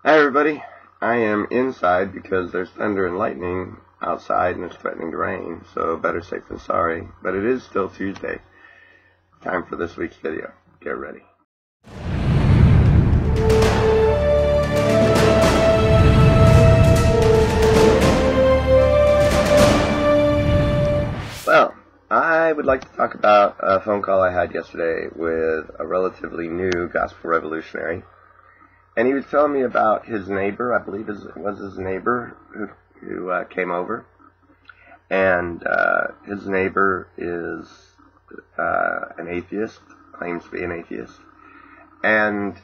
Hi everybody, I am inside because there's thunder and lightning outside and it's threatening to rain, so better safe than sorry, but it is still Tuesday. Time for this week's video. Get ready. Well, I would like to talk about a phone call I had yesterday with a relatively new gospel revolutionary. And he was telling me about his neighbor, I believe it was his neighbor who came over. And his neighbor is an atheist, claims to be an atheist. And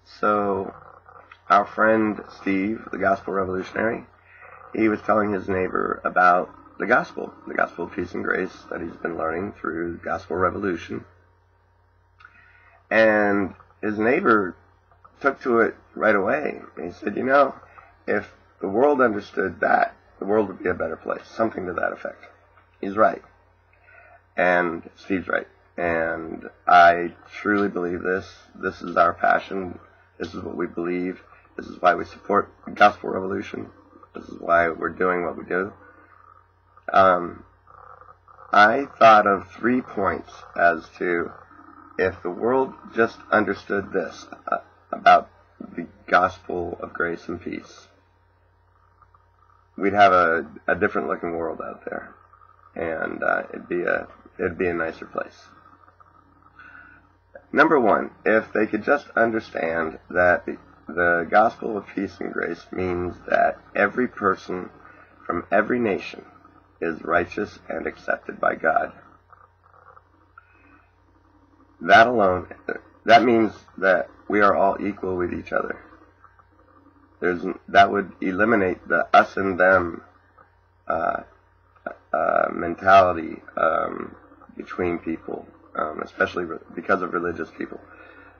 so our friend Steve, the gospel revolutionary, he was telling his neighbor about the gospel of peace and grace that he's been learning through Gospel Revolution. And his neighbor took to it right away. He said, if the world understood that, the world would be a better place. Something to that effect. He's right. And Steve's right. And I truly believe this. This is our passion. This is what we believe. This is why we support the Gospel Revolution. This is why we're doing what we do. I thought of 3 points as to if the world just understood this about the gospel of grace and peace, we'd have a different looking world out there, and it'd be a nicer place. Number one, if they could just understand that the gospel of peace and grace means that every person from every nation is righteous and accepted by God. That alone, that means that we are all equal with each other. That would eliminate the us and them mentality between people, especially because of religious people.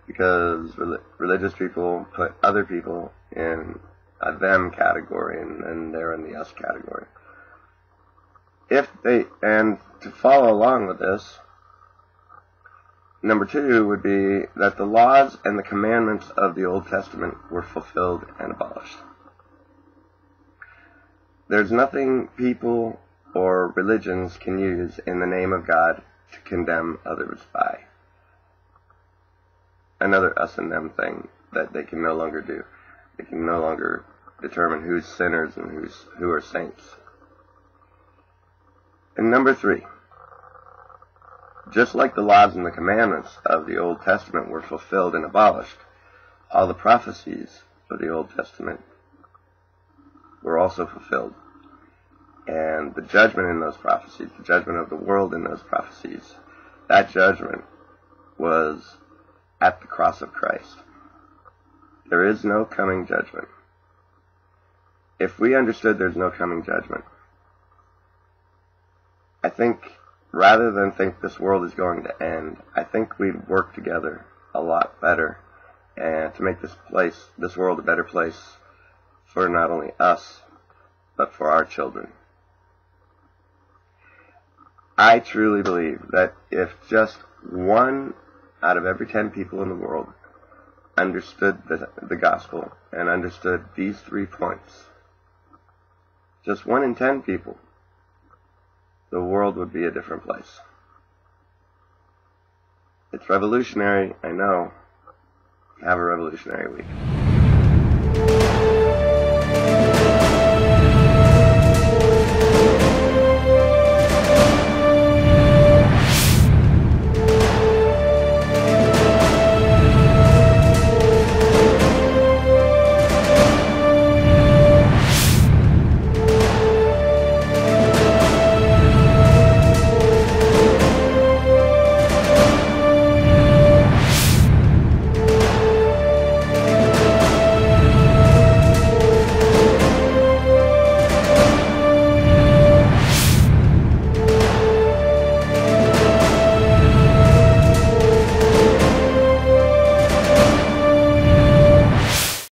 Because religious people put other people in a them category, and they're in the us category. And to follow along with this, number 2 would be that the laws and the commandments of the Old Testament were fulfilled and abolished. There's nothing people or religions can use in the name of God to condemn others by. Another us and them thing that they can no longer do. They can no longer determine who's sinners and who are saints. And number 3, just like the laws and the commandments of the Old Testament were fulfilled and abolished, all the prophecies of the Old Testament were also fulfilled. And the judgment in those prophecies, the judgment of the world in those prophecies, that judgment was at the cross of Christ. There is no coming judgment. If we understood there's no coming judgment, I think rather than think this world is going to end, I think we'd work together a lot better and to make this world a better place for not only us, but for our children. I truly believe that if just 1 out of every 10 people in the world understood the gospel and understood these 3 points, just 1 in 10 people, the world would be a different place. It's revolutionary, I know. Have a revolutionary week.